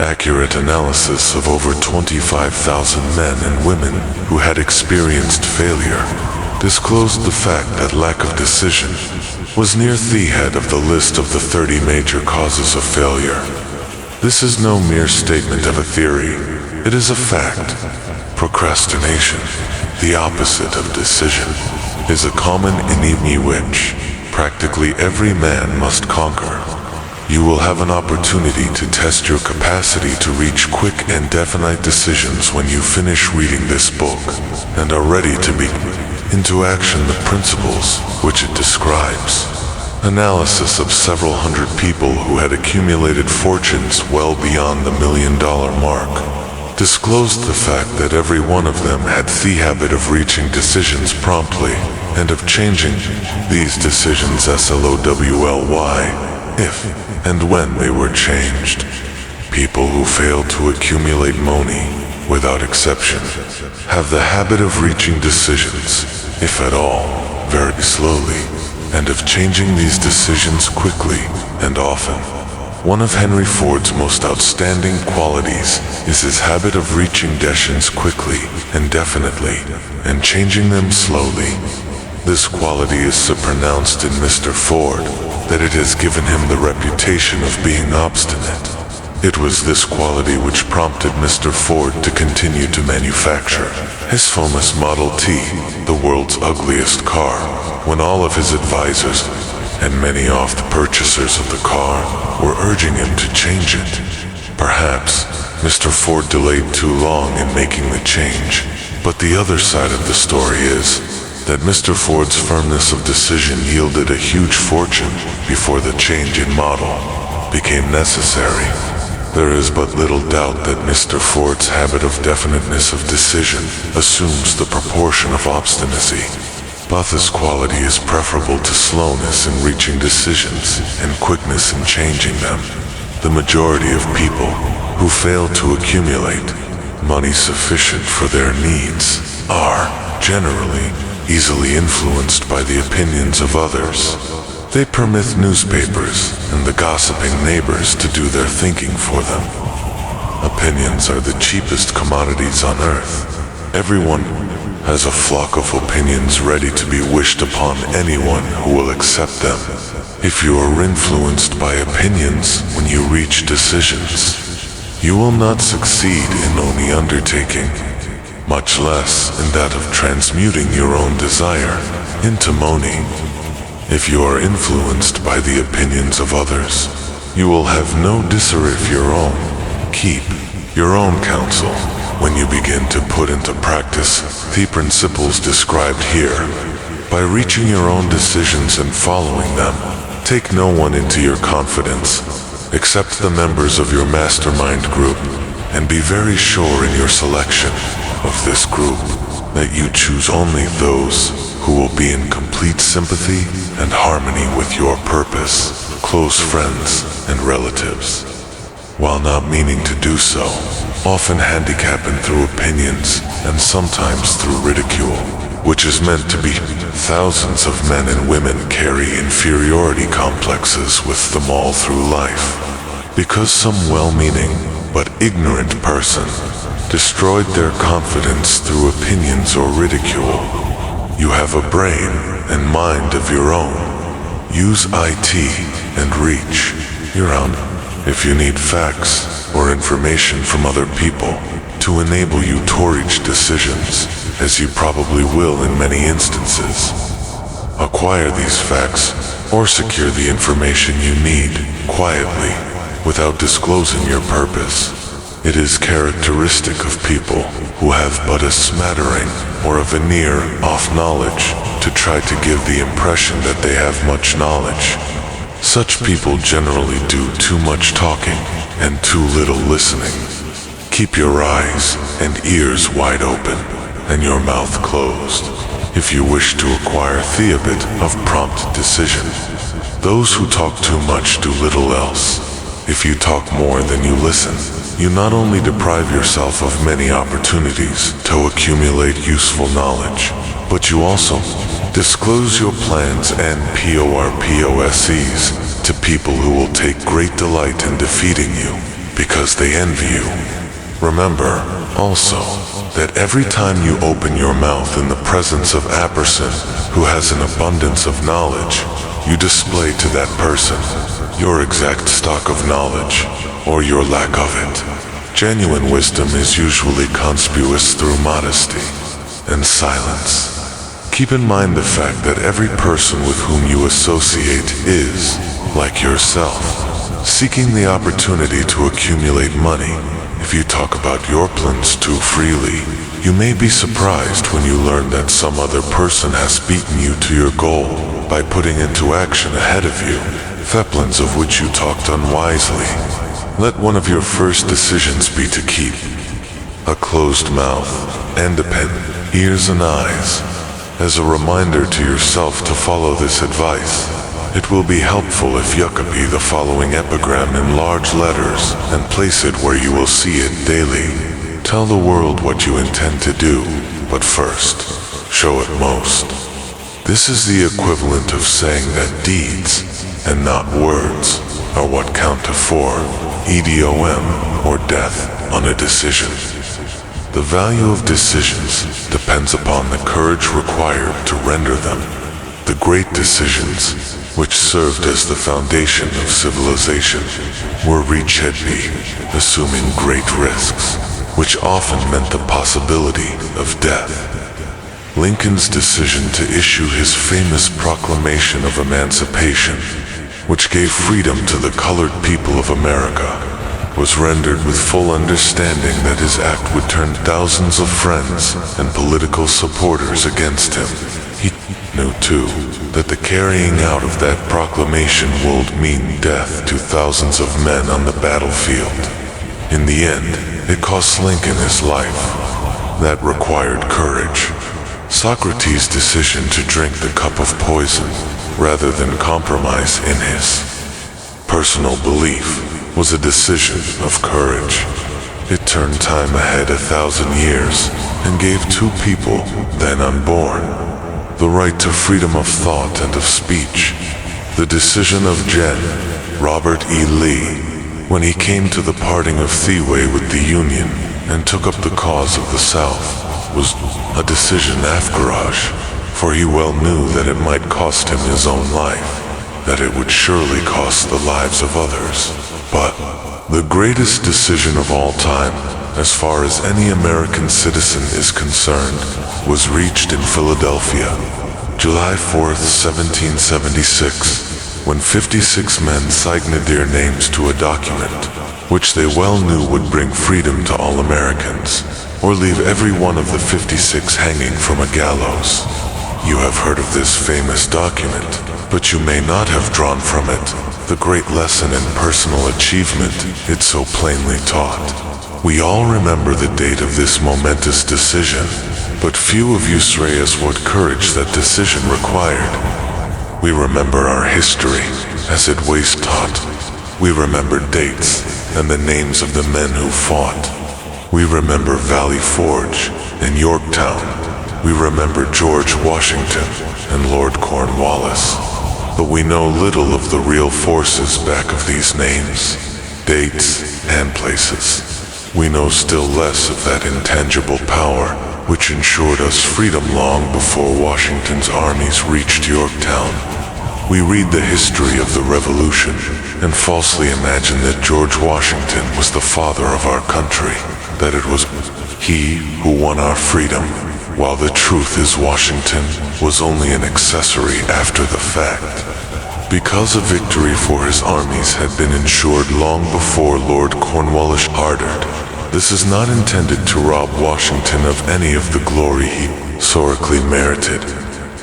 Accurate analysis of over 25,000 men and women who had experienced failure disclosed the fact that lack of decision was near the head of the list of the 30 major causes of failure. This is no mere statement of a theory, it is a fact. Procrastination, the opposite of decision, is a common enemy which practically every man must conquer. You will have an opportunity to test your capacity to reach quick and definite decisions when you finish reading this book and are ready to be into action the principles which it describes. Analysis of several hundred people who had accumulated fortunes well beyond the $1 million mark disclosed the fact that every one of them had the habit of reaching decisions promptly and of changing these decisions slowly if and when they were changed. People who fail to accumulate money, without exception, have the habit of reaching decisions, if at all, very slowly, and of changing these decisions quickly and often. One of Henry Ford's most outstanding qualities is his habit of reaching decisions quickly and definitely, and changing them slowly. This quality is so pronounced in Mr. Ford that it has given him the reputation of being obstinate. It was this quality which prompted Mr. Ford to continue to manufacture his famous Model T, the world's ugliest car, when all of his advisors and many of the purchasers of the car were urging him to change it. Perhaps Mr. Ford delayed too long in making the change, but the other side of the story is that Mr. Ford's firmness of decision yielded a huge fortune before the change in model became necessary. There is but little doubt that Mr. Ford's habit of definiteness of decision assumes the proportion of obstinacy. But this quality is preferable to slowness in reaching decisions and quickness in changing them. The majority of people who fail to accumulate money sufficient for their needs are, generally, easily influenced by the opinions of others. They permit newspapers and the gossiping neighbors to do their thinking for them. Opinions are the cheapest commodities on earth. Everyone has a flock of opinions ready to be wished upon anyone who will accept them. If you are influenced by opinions when you reach decisions, you will not succeed in any undertaking, much less in that of transmuting your own desire into money. If you are influenced by the opinions of others, you will have no desire of your own. Keep your own counsel when you begin to put into practice the principles described here. By reaching your own decisions and following them, take no one into your confidence, except the members of your mastermind group, and be very sure in your selection of this group that you choose only those who will be in complete sympathy and harmony with your purpose, close friends and relatives, while not meaning to do so, often handicapping through opinions and sometimes through ridicule, which is meant to be. Thousands of men and women carry inferiority complexes with them all through life, because some well-meaning but ignorant person destroyed their confidence through opinions or ridicule. You have a brain and mind of your own. Use IT and reach your own. If you need facts or information from other people to enable you to reach decisions, as you probably will in many instances, acquire these facts or secure the information you need quietly without disclosing your purpose. It is characteristic of people who have but a smattering or a veneer of knowledge to try to give the impression that they have much knowledge. Such people generally do too much talking and too little listening. Keep your eyes and ears wide open and your mouth closed if you wish to acquire the habit of prompt decision. Those who talk too much do little else. If you talk more than you listen, you not only deprive yourself of many opportunities to accumulate useful knowledge, but you also disclose your plans and PORPOSEs to people who will take great delight in defeating you. because they envy you. Remember, also, that every time you open your mouth in the presence of a person who has an abundance of knowledge, you display to that person your exact stock of knowledge, or your lack of it. Genuine wisdom is usually conspicuous through modesty and silence. Keep in mind the fact that every person with whom you associate is, like yourself, seeking the opportunity to accumulate money. If you talk about your plans too freely, you may be surprised when you learn that some other person has beaten you to your goal by putting into action ahead of you the plans of which you talked unwisely. Let one of your first decisions be to keep a closed mouth and open ears and eyes. As a reminder to yourself to follow this advice, it will be helpful if you copy the following epigram in large letters and place it where you will see it daily. Tell the world what you intend to do, but first, show it most. This is the equivalent of saying that deeds, and not words, are what count to 4, EDOM, or death, on a decision. The value of decisions depends upon the courage required to render them. The great decisions, which served as the foundation of civilization, were reached assuming great risks, which often meant the possibility of death. Lincoln's decision to issue his famous Proclamation of Emancipation, which gave freedom to the colored people of America, was rendered with full understanding that his act would turn thousands of friends and political supporters against him. He knew, too, that the carrying out of that proclamation would mean death to thousands of men on the battlefield. In the end, it cost Lincoln his life. That required courage. Socrates' decision to drink the cup of poison, rather than compromise in his personal belief, was a decision of courage. It turned time ahead 1,000 years and gave two people, then unborn, the right to freedom of thought and of speech. The decision of Gen. Robert E. Lee, when he came to the parting of Theway with the Union and took up the cause of the South, was a decision of courage, for he well knew that it might cost him his own life, that it would surely cost the lives of others. But the greatest decision of all time, as far as any American citizen is concerned, was reached in Philadelphia, July 4th, 1776, when 56 men signed their names to a document, which they well knew would bring freedom to all Americans, or leave every one of the 56 hanging from a gallows. You have heard of this famous document, but you may not have drawn from it the great lesson in personal achievement it so plainly taught. We all remember the date of this momentous decision, but few of you say us what courage that decision required. We remember our history, as it was taught. We remember dates and the names of the men who fought. We remember Valley Forge and Yorktown. We remember George Washington and Lord Cornwallis. But we know little of the real forces back of these names, dates, and places. We know still less of that intangible power which ensured us freedom long before Washington's armies reached Yorktown. We read the history of the Revolution and falsely imagine that George Washington was the father of our country, that it was he who won our freedom, while the truth is Washington was only an accessory after the fact. Because a victory for his armies had been ensured long before Lord Cornwallis hardered, this is not intended to rob Washington of any of the glory he historically merited.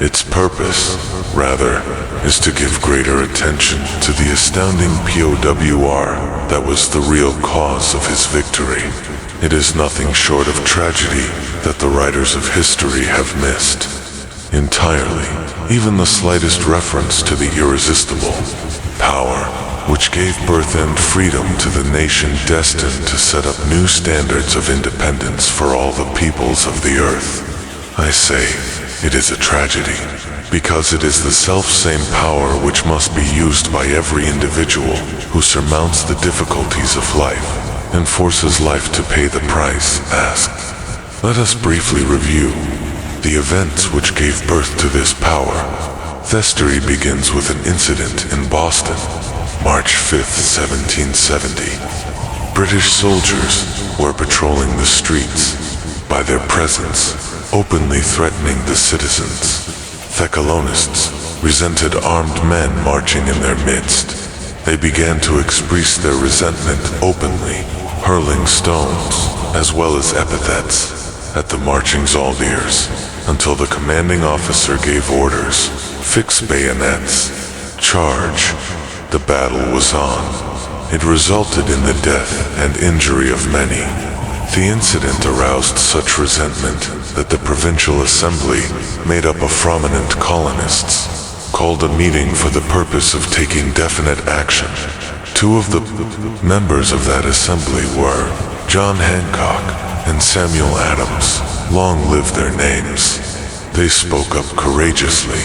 Its purpose, rather, is to give greater attention to the astounding POWR that was the real cause of his victory. It is nothing short of tragedy that the writers of history have missed entirely even the slightest reference to the irresistible power which gave birth and freedom to the nation destined to set up new standards of independence for all the peoples of the earth. I say, it is a tragedy, because it is the self-same power which must be used by every individual who surmounts the difficulties of life. and forces life to pay the price, asked. Let us briefly review the events which gave birth to this power. History begins with an incident in Boston, March 5th, 1770. British soldiers were patrolling the streets, by their presence openly threatening the citizens. The colonists resented armed men marching in their midst. They began to express their resentment openly, hurling stones as well as epithets at the marching soldiers, until the commanding officer gave orders, fix bayonets, charge. The battle was on. It resulted in the death and injury of many. The incident aroused such resentment that the provincial assembly, made up of prominent colonists, called a meeting for the purpose of taking definite action. Two of the members of that assembly were John Hancock and Samuel Adams. Long live their names. They spoke up courageously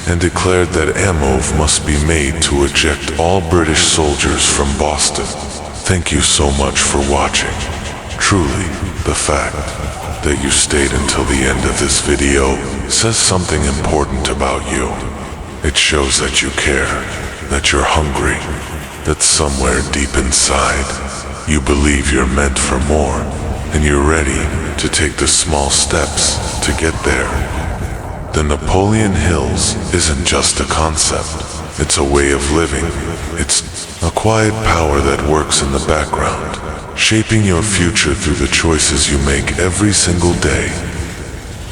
and declared that a move must be made to eject all British soldiers from Boston. Thank you so much for watching. Truly, the fact that you stayed until the end of this video says something important about you. It shows that you care, that you're hungry, that somewhere deep inside, you believe you're meant for more, and you're ready to take the small steps to get there. The Napoleon Hills isn't just a concept, it's a way of living. It's a quiet power that works in the background, shaping your future through the choices you make every single day.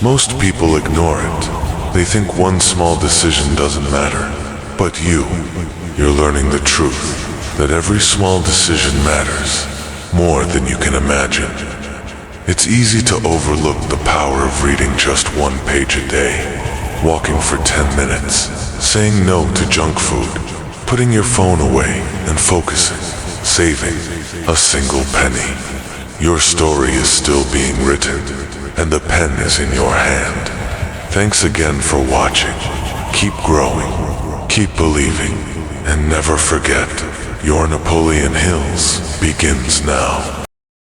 Most people ignore it. They think one small decision doesn't matter. But you're learning the truth, that every small decision matters, more than you can imagine. It's easy to overlook the power of reading just one page a day, walking for 10 minutes, saying no to junk food, putting your phone away and focusing, saving a single penny. Your story is still being written, and the pen is in your hand. Thanks again for watching. Keep growing, keep believing, and never forget, your Napoleon Hills begins now.